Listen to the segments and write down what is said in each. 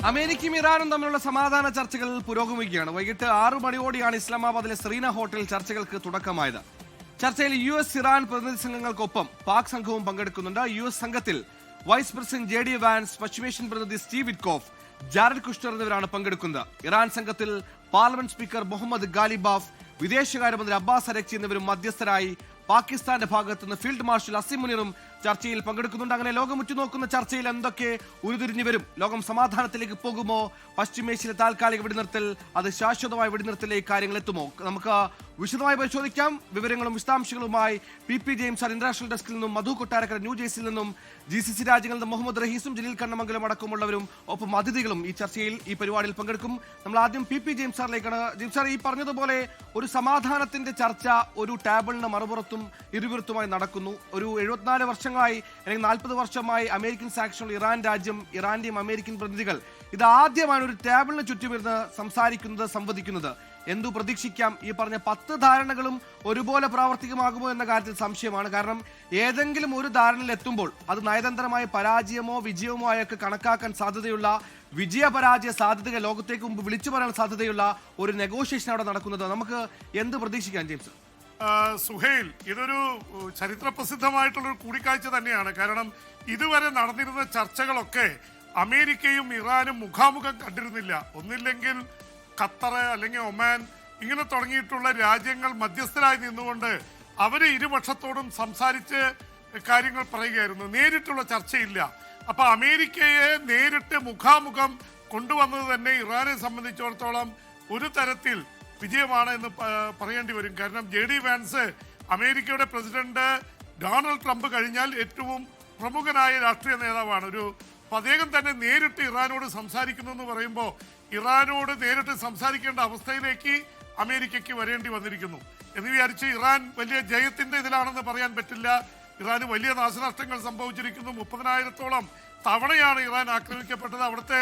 അമേരിക്കയും ഇറാനും തമ്മിലുള്ള സമാധാന ചർച്ചകൾ പുരോഗമിക്കുകയാണ്. വൈകിട്ട് 6 മണിയോടെയാണ് ഇസ്ലാമാബാദിലെ സെറീന ഹോട്ടലിൽ ചർച്ചകൾക്ക് തുടക്കമായത്. ചർച്ചയിൽ US ഇറാൻ പ്രതിനിധി സംഘങ്ങൾക്കൊപ്പം പാക് സംഘവും പങ്കെടുക്കുന്നുണ്ട്. US സംഘത്തിൽ വൈസ് പ്രസിഡന്റ് JD വാൻസ്, പശ്ചിമേഷ്യൻ പ്രതിനിധി സ്റ്റീവ് വിറ്റ്കോഫ്, ജാരഡ് കുഷ്ണർ എന്നിവരാണ് പങ്കെടുക്കുന്നത്. ഇറാൻ സംഘത്തിൽ പാർലമെന്റ് സ്പീക്കർ മുഹമ്മദ് ഗാലിബാഫ്, വിദേശകാര്യമന്ത്രി അബ്ബാസ് അരക്ചി എന്നിവരും മധ്യസ്ഥരായി. പാകിസ്ഥാന്റെ ഭാഗത്തുനിന്ന് ഫീൽഡ് മാർഷൽ അസിം മുനീറും ചർച്ചയിൽ പങ്കെടുക്കുന്നുണ്ട്. അങ്ങനെ ലോകം ഉറ്റുനോക്കുന്ന ചർച്ചയിൽ എന്തൊക്കെ ഉരുതിരിഞ്ഞു വരും? ലോകം സമാധാനത്തിലേക്ക് പോകുമോ? പശ്ചിമേഷ്യയിലെ താൽക്കാലിക വെടിനിർത്തൽ അത് ശാശ്വതമായ വെടിനിർത്തലിലേക്ക് കാര്യങ്ങൾ എത്തുമോ? നമുക്ക് വിശദമായി പരിശോധിക്കാം. വിവരങ്ങളും വിശദാംശങ്ങളുമായി PP ജെയിംസ് ഇന്റർനാഷണൽ ഡെസ്കിൽ നിന്നും, മധു കൊട്ടാരക്കര ന്യൂ ജേഴ്സിയിൽ നിന്നും, GCC രാജ്യങ്ങളിൽ നിന്ന് മുഹമ്മദ് റഹീസും ജലീൽ കണ്ണമംഗലം അടക്കമുള്ളവരും ഒപ്പം അതിഥികളും ഈ ചർച്ചയിൽ ഈ പരിപാടിയിൽ പങ്കെടുക്കും. നമ്മൾ ആദ്യം PP ജെയിംസ് സാറിലേക്കാണ്. ജെയിംസ് സാർ, ഈ പറഞ്ഞതുപോലെ ഒരു സമാധാനത്തിന്റെ ചർച്ച ഒരു ടേബിളിന് മറുപുറത്തും ഇരുപുറത്തുമായി നടക്കുന്നു. ഒരു 74 വർഷങ്ങളായി അല്ലെങ്കിൽ 40 വർഷമായി അമേരിക്കൻ സാക്ഷനുള്ള ഇറാൻ രാജ്യം, ഇറാന്റെയും അമേരിക്കൻ പ്രതിനിധികൾ ഇത് ആദ്യമാണ് ഒരു ടേബിളിന് ചുറ്റുമിരുന്ന് സംസാരിക്കുന്നത്, സംവദിക്കുന്നത്. എന്തു പ്രതീക്ഷിക്കാം? ഈ പറഞ്ഞ 10 ധാരണകളും ഒരുപോലെ പ്രാവർത്തികമാകുമോ എന്ന കാര്യത്തിൽ സംശയമാണ്. കാരണം ഏതെങ്കിലും ഒരു ധാരണയിൽ എത്തുമ്പോൾ അത് നയതന്ത്രമായ പരാജയമോ വിജയമോ ആയൊക്കെ കണക്കാക്കാൻ സാധ്യതയുള്ള, വിജയപരാജയ സാധ്യതകൾ ലോകത്തേക്ക് മുമ്പ് വിളിച്ചു പറയാൻ സാധ്യതയുള്ള ഒരു നെഗോഷിയേഷൻ അവിടെ നടക്കുന്നത്. നമുക്ക് എന്ത് പ്രതീക്ഷിക്കാം ജെയിംസ്? സുഹൈൽ, ഇതൊരു ചരിത്ര പ്രസിദ്ധമായിട്ടുള്ളൊരു കൂടിക്കാഴ്ച തന്നെയാണ്. കാരണം ഇതുവരെ നടന്നിരുന്ന ചർച്ചകളൊക്കെ അമേരിക്കയും ഇറാനും മുഖാമുഖം കണ്ടിരുന്നില്ല. ഒന്നില്ലെങ്കിൽ ഖത്തർ അല്ലെങ്കിൽ ഒമാൻ ഇങ്ങനെ തുടങ്ങിയിട്ടുള്ള രാജ്യങ്ങൾ മധ്യസ്ഥരായി നിന്നുകൊണ്ട് അവര് ഇരുപക്ഷത്തോടും സംസാരിച്ച് കാര്യങ്ങൾ പറയുകയായിരുന്നു. നേരിട്ടുള്ള ചർച്ചയില്ല. അപ്പൊ അമേരിക്കയെ നേരിട്ട് മുഖാമുഖം കൊണ്ടുവന്നത് തന്നെ ഇറാനെ സംബന്ധിച്ചിടത്തോളം ഒരു തരത്തിൽ വിജയമാണ് എന്ന് പറയേണ്ടി വരും. കാരണം JD വാൻസ് അമേരിക്കയുടെ പ്രസിഡന്റ് ഡൊണാൾഡ് ട്രംപ് കഴിഞ്ഞാൽ ഏറ്റവും പ്രമുഖനായ രാഷ്ട്രീയ നേതാവാണ്. അപ്പൊ അദ്ദേഹം തന്നെ നേരിട്ട് ഇറാനോട് സംസാരിക്കുന്നു എന്ന് പറയുമ്പോൾ ഇറാനോട് നേരിട്ട് സംസാരിക്കേണ്ട അവസ്ഥയിലേക്ക് അമേരിക്കയ്ക്ക് വരേണ്ടി വന്നിരിക്കുന്നു എന്ന് വിചാരിച്ച് ഇറാൻ വലിയ ജയത്തിന്റെ ഇതിലാണെന്ന് പറയാൻ പറ്റില്ല. ഇറാന് വലിയ നാശനഷ്ടങ്ങൾ സംഭവിച്ചിരിക്കുന്നു. 30,000-ഓളം തവണയാണ് ഇറാൻ ആക്രമിക്കപ്പെട്ടത്. അവിടുത്തെ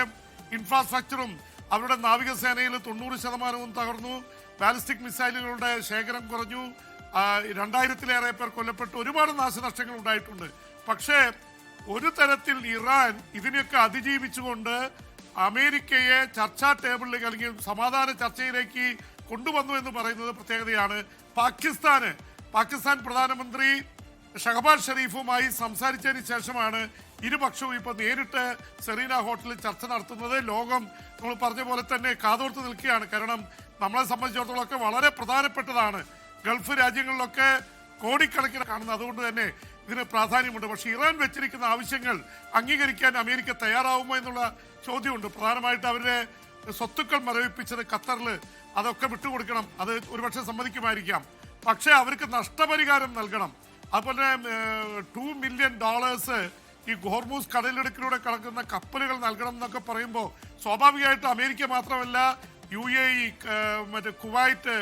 ഇൻഫ്രാസ്ട്രക്ചറും അവരുടെ നാവികസേനയിൽ 90% തകർന്നു. ബാലിസ്റ്റിക് മിസൈലുകളുടെ ശേഖരം കുറഞ്ഞു. 2000-ലേറെ പേർ കൊല്ലപ്പെട്ടു. ഒരുപാട് നാശനഷ്ടങ്ങൾ ഉണ്ടായിട്ടുണ്ട്. പക്ഷേ ഒരു തരത്തിൽ ഇറാൻ ഇതിനെയൊക്കെ അതിജീവിച്ചുകൊണ്ട് അമേരിക്കയെ ചർച്ചാ ടേബിളിലേക്ക് അല്ലെങ്കിൽ സമാധാന ചർച്ചയിലേക്ക് കൊണ്ടുവന്നു എന്ന് പറയുന്നത് പ്രത്യേകതയാണ്. പാകിസ്ഥാൻ പ്രധാനമന്ത്രി ഷഹബാസ് ഷെരീഫുമായി സംസാരിച്ചതിന് ശേഷമാണ് ഇരുപക്ഷവും ഇപ്പോൾ നേരിട്ട് സെറീന ഹോട്ടലിൽ ചർച്ച നടത്തുന്നത്. ലോകം നമ്മൾ പറഞ്ഞ പോലെ തന്നെ കാതോർത്ത് നിൽക്കുകയാണ്. കാരണം നമ്മളെ സംബന്ധിച്ചിടത്തോളം ഒക്കെ വളരെ പ്രധാനപ്പെട്ടതാണ്. ഗൾഫ് രാജ്യങ്ങളിലൊക്കെ കോടിക്കണക്കിന് കാണുന്നത്. അതുകൊണ്ട് തന്നെ ഇതിന് പ്രാധാന്യമുണ്ട്. പക്ഷെ ഇറാൻ വെച്ചിരിക്കുന്ന ആവശ്യങ്ങൾ അംഗീകരിക്കാൻ അമേരിക്ക തയ്യാറാവുമോ എന്നുള്ള ചോദ്യമുണ്ട്. പ്രധാനമായിട്ട് അവരുടെ സ്വത്തുക്കൾ മരവിപ്പിച്ചത് ഖത്തറിൽ, അതൊക്കെ വിട്ടുകൊടുക്കണം. അത് ഒരുപക്ഷെ സമ്മതിക്കുമായിരിക്കാം. പക്ഷെ അവർക്ക് നഷ്ടപരിഹാരം നൽകണം. അതുപോലെ $2 മില്യൺ ഈ ഹോർമൂസ് കടലിടുക്കിലൂടെ കടക്കുന്ന കപ്പലുകൾ നൽകണം എന്നൊക്കെ പറയുമ്പോൾ സ്വാഭാവികമായിട്ട് അമേരിക്ക മാത്രമല്ല UAE, മറ്റേ കുവൈറ്റ്,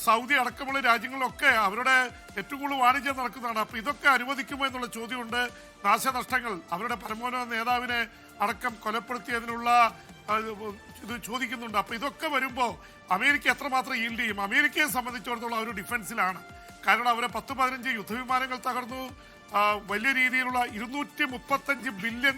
സൗദി അടക്കമുള്ള രാജ്യങ്ങളിലൊക്കെ അവരുടെ ഏറ്റവും കൂടുതൽ വാണിജ്യം നടക്കുന്നതാണ്. അപ്പൊ ഇതൊക്കെ അനുവദിക്കുമോ എന്നുള്ള ചോദ്യമുണ്ട്. നാശനഷ്ടങ്ങൾ, അവരുടെ പരമോന്നത നേതാവിനെ അടക്കം കൊലപ്പെടുത്തിയതിനുള്ള ഇത് ചോദിക്കുന്നുണ്ട്. അപ്പൊ ഇതൊക്കെ വരുമ്പോൾ അമേരിക്ക എത്രമാത്രം ഈൽഡ് ചെയ്യും? അമേരിക്കയെ സംബന്ധിച്ചിടത്തോളം അവർ ഡിഫൻസിലാണ്. കാരണം അവരെ 10-15 യുദ്ധവിമാനങ്ങൾ തകർന്നു. വലിയ രീതിയിലുള്ള $235 ബില്യൺ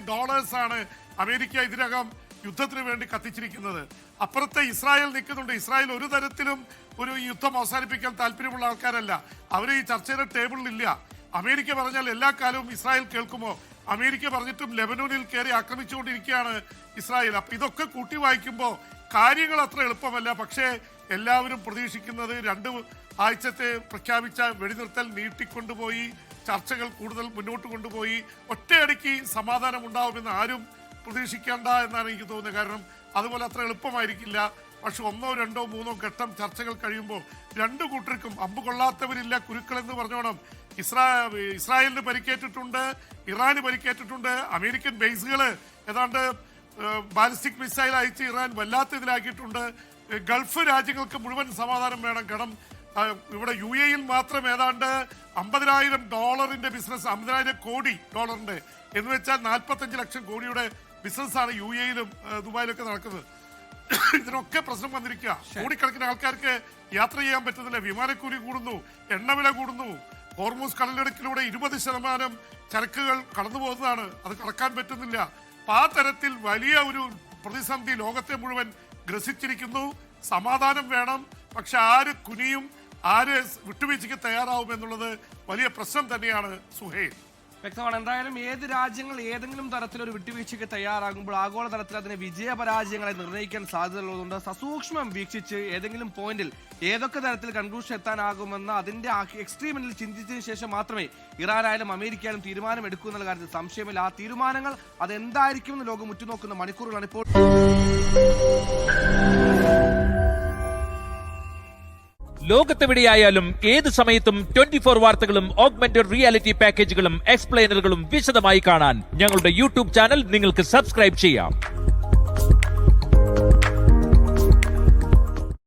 അമേരിക്ക ഇതിനകം യുദ്ധത്തിന് വേണ്ടി കത്തിച്ചിരിക്കുന്നത്. അപ്പുറത്തെ ഇസ്രായേൽ നിൽക്കുന്നുണ്ട്. ഇസ്രായേൽ ഒരു തരത്തിലും ഒരു യുദ്ധം അവസാനിപ്പിക്കാൻ താല്പര്യമുള്ള ആൾക്കാരല്ല. അവർ ഈ ചർച്ചയുടെ ടേബിളിലില്ല. അമേരിക്ക പറഞ്ഞാൽ എല്ലാ കാലവും ഇസ്രായേൽ കേൾക്കുമോ? അമേരിക്ക പറഞ്ഞിട്ടും ലെബനോനിൽ കയറി ആക്രമിച്ചുകൊണ്ടിരിക്കുകയാണ് ഇസ്രായേൽ. അപ്പൊ ഇതൊക്കെ കൂട്ടി വായിക്കുമ്പോൾ കാര്യങ്ങൾ അത്ര എളുപ്പമല്ല. പക്ഷേ എല്ലാവരും പ്രതീക്ഷിക്കുന്നത് 2 ആഴ്ചത്തെ പ്രഖ്യാപിച്ച വെടിനിർത്തൽ നീട്ടിക്കൊണ്ടുപോയി ചർച്ചകൾ കൂടുതൽ മുന്നോട്ട് കൊണ്ടുപോയി ഒറ്റയടിക്ക് സമാധാനം ഉണ്ടാവുമെന്ന് ആരും പ്രതീക്ഷിക്കേണ്ട എന്നാണ് എനിക്ക് തോന്നുന്നത്. കാരണം അതുപോലെ അത്ര എളുപ്പമായിരിക്കില്ല. പക്ഷെ 1, 2, 3 ഘട്ടം ചർച്ചകൾ കഴിയുമ്പോൾ 2 കൂട്ടർക്കും അമ്പ് കൊള്ളാത്തവരില്ല കുരുക്കൾ എന്ന് പറഞ്ഞോണം. ഇസ്രായേലിന് പരിക്കേറ്റിട്ടുണ്ട്, ഇറാന് പരിക്കേറ്റിട്ടുണ്ട്. അമേരിക്കൻ ബേസുകൾ ഏതാണ്ട് ബാലിസ്റ്റിക് മിസൈൽ അയച്ച് ഇറാൻ വല്ലാത്ത ഇതിലാക്കിയിട്ടുണ്ട്. ഗൾഫ് രാജ്യങ്ങൾക്ക് മുഴുവൻ സമാധാനം വേണം. കാരണം ഇവിടെ UAE-യിൽ മാത്രം ഏതാണ്ട് $50,000 ബിസിനസ്, $50,000 കോടി എന്ന് വെച്ചാൽ 45 ലക്ഷം കോടിയുടെ ബിസിനസ്സാണ് UAE-യിലും ദുബായിലൊക്കെ നടക്കുന്നത്. ഇതിനൊക്കെ പ്രശ്നം വന്നിരിക്കുക. കോടിക്കണക്കിന് ആൾക്കാർക്ക് യാത്ര ചെയ്യാൻ പറ്റുന്നില്ല. വിമാനക്കൂലി കൂടുന്നു, എണ്ണവില കൂടുന്നു. ഹോർമൂസ് കടലിടുക്കിലൂടെ 20% ചരക്കുകൾ കടന്നു പോകുന്നതാണ്. അത് കടക്കാൻ പറ്റുന്നില്ല. അപ്പൊ ആ തരത്തിൽ വലിയ ഒരു പ്രതിസന്ധി ലോകത്തെ മുഴുവൻ ഗ്രസിച്ചിരിക്കുന്നു. സമാധാനം വേണം, പക്ഷെ ആര് കുനിയും, ആര് വിട്ടുവീഴ്ചയ്ക്ക് തയ്യാറാവും എന്നുള്ളത് വലിയ പ്രശ്നം തന്നെയാണ് സുഹൈൽ. വ്യക്തമാണ്. എന്തായാലും ഏത് രാജ്യങ്ങൾ ഏതെങ്കിലും തരത്തിലൊരു വിട്ടുവീഴ്ചയ്ക്ക് തയ്യാറാകുമ്പോൾ ആഗോളതലത്തിൽ അതിനെ വിജയപരാജയങ്ങളെ നിർണ്ണയിക്കാൻ സാധ്യതയുള്ളതുകൊണ്ട് സസൂക്ഷ്മം വീക്ഷിച്ച് ഏതെങ്കിലും പോയിന്റിൽ ഏതൊക്കെ തരത്തിൽ കൺക്ലൂഷൻ എത്താനാകുമെന്ന് അതിന്റെ എക്സ്ട്രീമിൽ ചിന്തിച്ചതിന് ശേഷം മാത്രമേ ഇറാനായാലും അമേരിക്കയായാലും തീരുമാനം എടുക്കൂ എന്നുള്ള കാര്യത്തിൽ സംശയമില്ല. ആ തീരുമാനങ്ങൾ അതെന്തായിരിക്കുമെന്ന് ലോകം ഉറ്റുനോക്കുന്ന മണിക്കൂറുകളാണ് ഇപ്പോൾ. ലോകത്തെവിടെയായാലും ഏത് സമയത്തും 24 വാർത്തകളും ഓഗ്മെന്റഡ് റിയാലിറ്റി പാക്കേജുകളും എക്സ്പ്ലെയിനറുകളും വിശദമായി കാണാൻ ഞങ്ങളുടെ യൂട്യൂബ് ചാനൽ നിങ്ങൾക്ക് സബ്സ്ക്രൈബ് ചെയ്യാം.